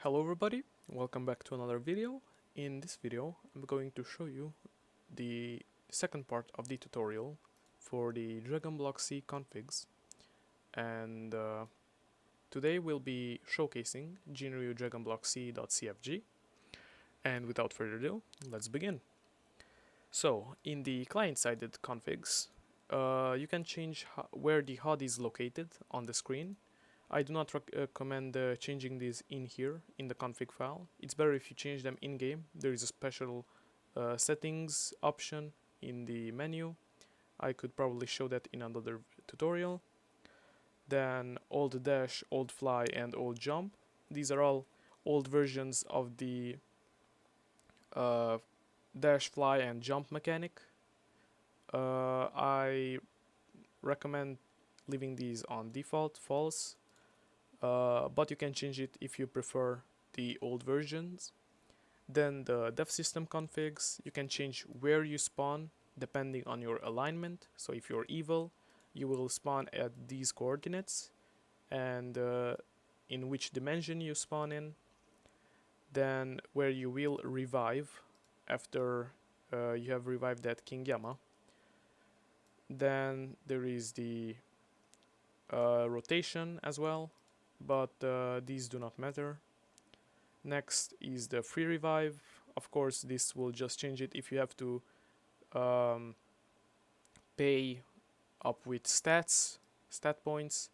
Hello everybody, welcome back to another video. In this video I'm going to show you the second part of the tutorial for the DragonBlockC configs, and today we'll be showcasing JinryuuDragonBlockC.cfg, and without further ado, let's begin. So in the client-sided configs, you can change where the HUD is located on the screen. I do not recommend changing these in here in the config file. It's better if you change them in-game. There is a special settings option in the menu. I could probably show that in another tutorial. Then old dash, old fly, and old jump. These are all old versions of the dash, fly, and jump mechanic. I recommend leaving these on default, false. But you can change it if you prefer the old versions. Then the dev system configs, you can change where you spawn depending on your alignment. So if you're evil, you will spawn at these coordinates, and in which dimension you spawn in. Then where you will revive after you have revived that King Yama. Then there is the rotation as well, but these do not matter. Next is the free revive. Of course, this will just change it if you have to pay up with stat points.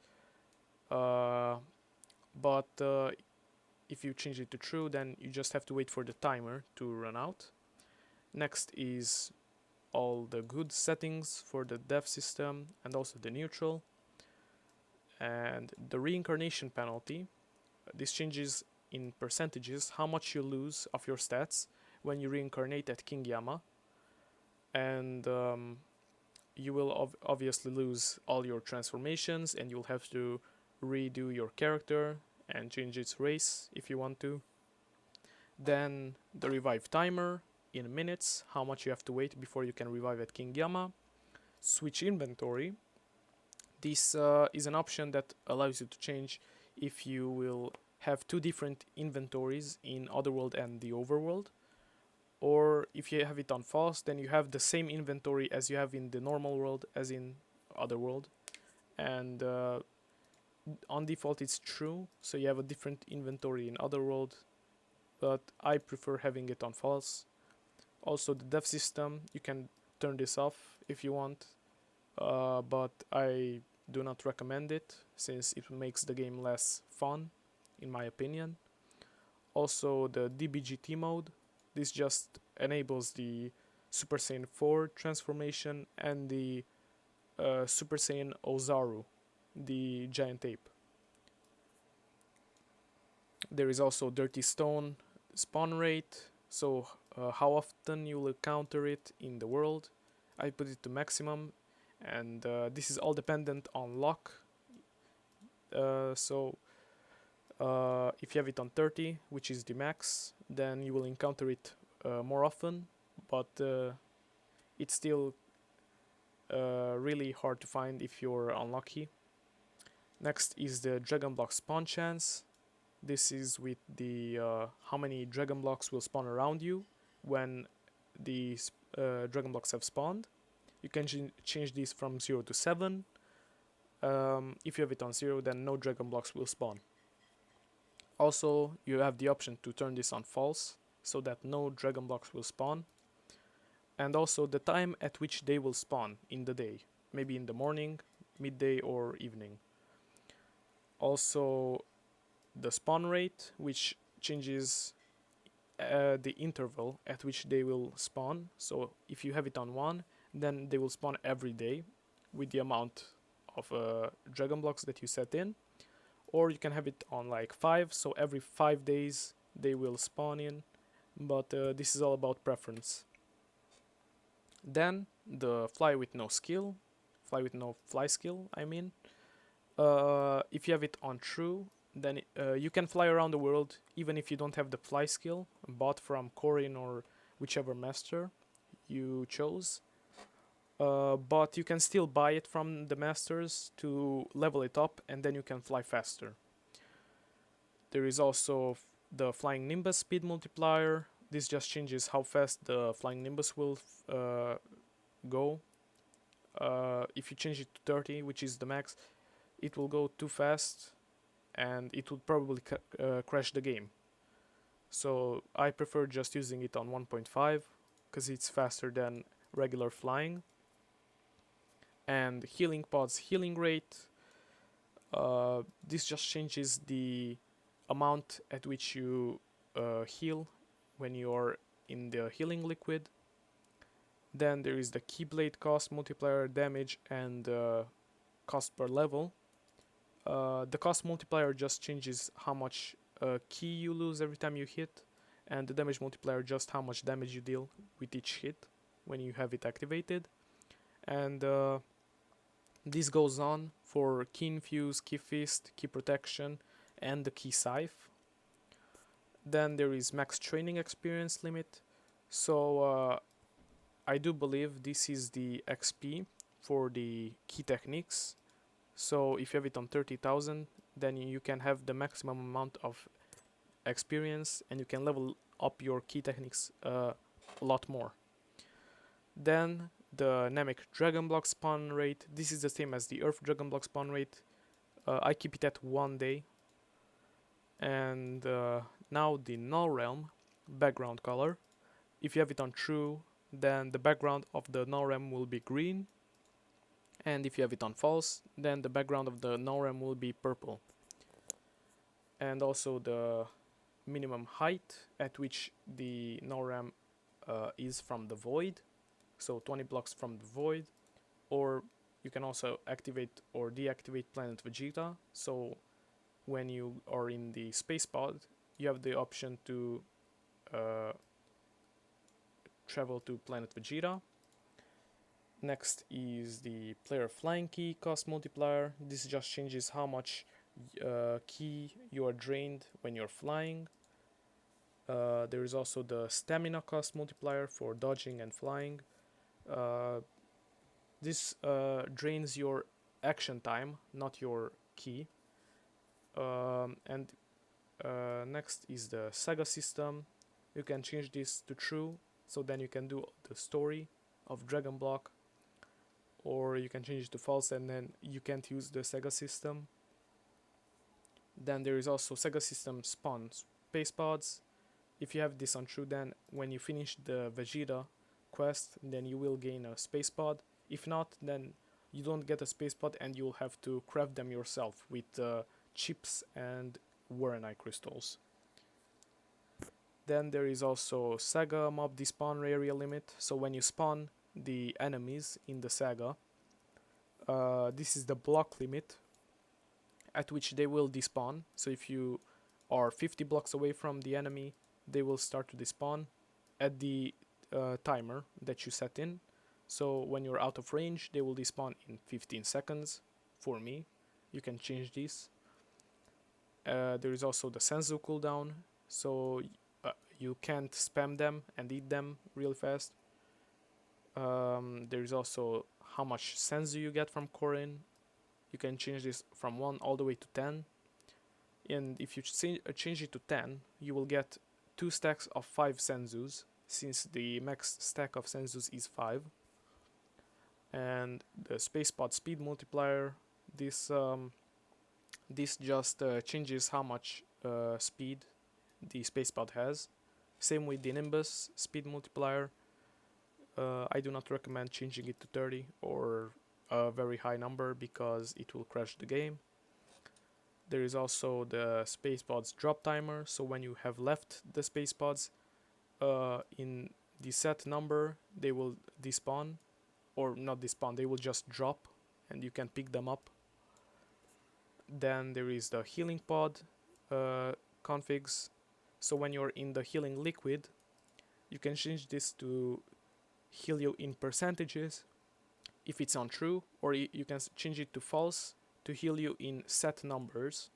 But if you change it to true, then you just have to wait for the timer to run out. Next is all the good settings for the dev system and also the neutral. And the reincarnation penalty, this changes in percentages how much you lose of your stats when you reincarnate at King Yama, and you will obviously lose all your transformations, and you'll have to redo your character and change its race if you want to. Then the revive timer in minutes, how much you have to wait before you can revive at King Yama. Switch inventory. This is an option that allows you to change if you will have two different inventories in Otherworld and the Overworld. Or if you have it on false, then you have the same inventory as you have in the normal world as in Otherworld. And on default it's true, so you have a different inventory in Otherworld, but I prefer having it on false. Also the dev system, you can turn this off if you want, but I do not recommend it since it makes the game less fun, in my opinion. Also the DBGT mode, this just enables the Super Saiyan 4 transformation and the Super Saiyan Ozaru, the giant ape. There is also Dirty Stone spawn rate, so how often you will encounter it in the world. I put it to maximum, and this is all dependent on luck. So if you have it on 30, which is the max, then you will encounter it more often, but it's still really hard to find if you're unlucky. Next is the Dragon Block spawn chance. This is with the how many Dragon Blocks will spawn around you when the Dragon Blocks have spawned. You can change this from 0 to 7. If you have it on 0, then no Dragon Blocks will spawn. Also, you have the option to turn this on false, so that no Dragon Blocks will spawn. And also the time at which they will spawn in the day. Maybe in the morning, midday, or evening. Also, the spawn rate, which changes the interval at which they will spawn. So if you have it on 1, then they will spawn every day with the amount of Dragon Blocks that you set in. Or you can have it on like 5, so every 5 days they will spawn in, but this is all about preference. Then the fly with no skill, fly with no fly skill, I mean. If you have it on true, then you can fly around the world even if you don't have the fly skill, bought from Corin or whichever master you chose. But you can still buy it from the masters to level it up, and then you can fly faster. There is also the Flying Nimbus speed multiplier. This just changes how fast the Flying Nimbus will go. If you change it to 30, which is the max, it will go too fast and it would probably crash the game. So I prefer just using it on 1.5 because it's faster than regular flying. And healing pod's healing rate. This just changes the amount at which you heal when you're in the healing liquid. Then there is the Keyblade cost multiplier, damage, and cost per level. The cost multiplier just changes how much ki you lose every time you hit, and the damage multiplier just how much damage you deal with each hit when you have it activated. And this goes on for Key Infuse, Key Fist, Key Protection, and the Key Scythe. Then there is max training experience limit. So I do believe this is the XP for the key techniques. So if you have it on 30,000, then you can have the maximum amount of experience and you can level up your key techniques a lot more. Then the Namek Dragon Block spawn rate. This is the same as the Earth Dragon Block spawn rate. I keep it at 1 day. And now the Null Realm background color. If you have it on true, then the background of the Null Realm will be green. And if you have it on false, then the background of the Null Realm will be purple. And also the minimum height at which the Null Realm is from the void. So 20 blocks from the void. Or you can also activate or deactivate Planet Vegeta. So when you are in the space pod, you have the option to travel to Planet Vegeta. Next is the player flying key cost multiplier. This just changes how much key you are drained when you're flying. There is also the stamina cost multiplier for dodging and flying. This drains your action time, not your key. And next is the saga system. You can change this to true, so then you can do the story of Dragon Block, or you can change it to false and then you can't use the Sega system. Then there is also Sega system spawn space pods. If you have this on true, then when you finish the Vegeta quest, then you will gain a space pod. If not, then you don't get a space pod and you'll have to craft them yourself with chips and Waranite crystals. Then there is also Saga mob despawn area limit. So when you spawn the enemies in the saga, this is the block limit at which they will despawn. So if you are 50 blocks away from the enemy, they will start to despawn at the timer that you set in. So when you're out of range, they will despawn in 15 seconds for me. You can change this. There is also the Senzu cooldown, so you can't spam them and eat them real fast. There is also how much Senzu you get from Korin. You can change this from 1 all the way to 10. And if you change it to 10, you will get 2 stacks of 5 Senzus, since the max stack of Senzus is 5. And the space pod speed multiplier, this just changes how much speed the space pod has. Same with the Nimbus speed multiplier. I do not recommend changing it to 30 or a very high number because it will crash the game. There is also the space pods drop timer, so when you have left the space pods in the set number, they will despawn, or not despawn, they will just drop and you can pick them up. Then there is the healing pod configs. So when you're in the healing liquid, you can change this to heal you in percentages if it's on true, or you can change it to false to heal you in set numbers.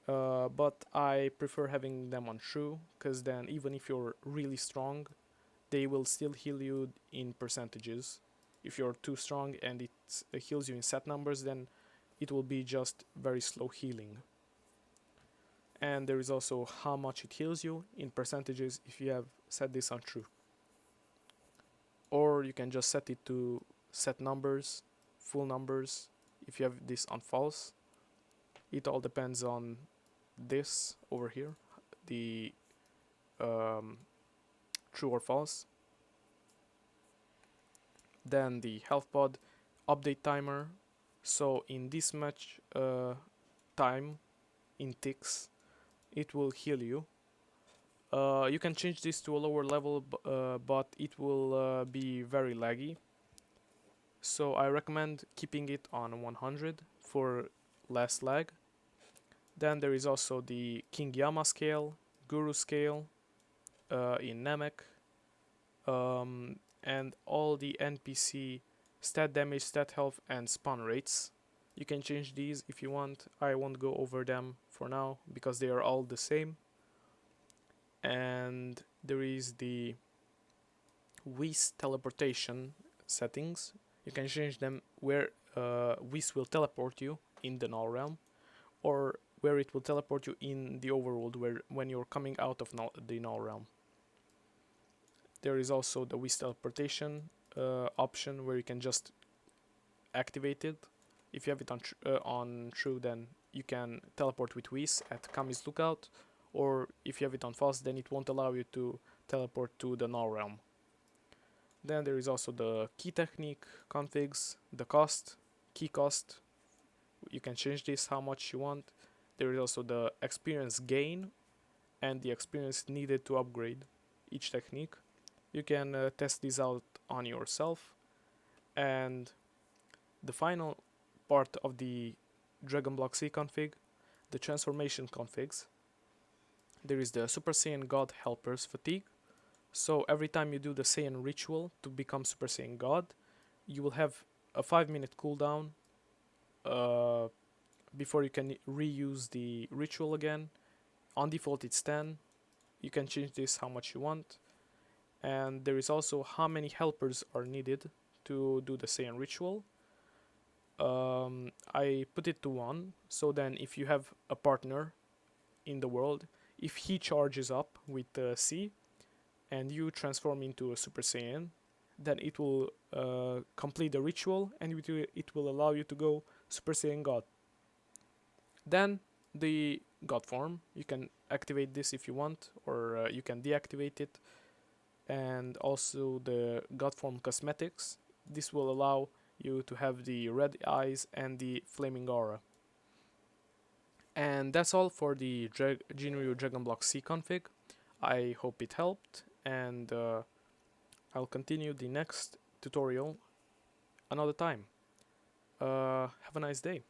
But I prefer having them on true, because then even if you're really strong, they will still heal you in percentages. If you're too strong and it heals you in set numbers, then it will be just very slow healing. and there is also how much it heals you in percentages if you have set this on true. Or you can just set it to set numbers, full numbers, if you have this on false. It all depends on this over here, the true or false. Then the health pod update timer. So in this much time in ticks, it will heal you. You can change this to a lower level, but it will be very laggy. So I recommend keeping it on 100 for less lag. Then there is also the King Yama scale, Guru scale in Namek, and all the NPC stat damage, stat health, and spawn rates. You can change these if you want. I won't go over them for now because they are all the same. And there is the Whis teleportation settings. You can change them where Whis will teleport you in the null realm, or where it will teleport you in the overworld when you're coming out of the null realm. There is also the Whis teleportation option where you can just activate it. If you have it on true, then you can teleport with Whis at Kami's lookout, or if you have it on false, then it won't allow you to teleport to the null realm. Then there is also the key technique configs, the cost, key cost. You can change this how much you want. There is also the experience gain and the experience needed to upgrade each technique. You can test this out on yourself. And the final part of the DragonBlockC config, the transformation configs. There is the Super Saiyan God Helpers fatigue. So every time you do the Saiyan ritual to become Super Saiyan God, you will have a 5-minute cooldown before you can reuse the ritual again. On default it's 10. You can change this how much you want. And there is also how many helpers are needed to do the Saiyan ritual. I put it to 1, so then if you have a partner in the world, if he charges up with C and you transform into a Super Saiyan, then it will complete the ritual and it will allow you to go Super Saiyan God. Then the God form, you can activate this if you want, or you can deactivate it. And also the God form cosmetics, this will allow you to have the red eyes and the flaming aura. And that's all for the JinryuuDragonBlockC config. I hope it helped, and I'll continue the next tutorial another time. Have a nice day.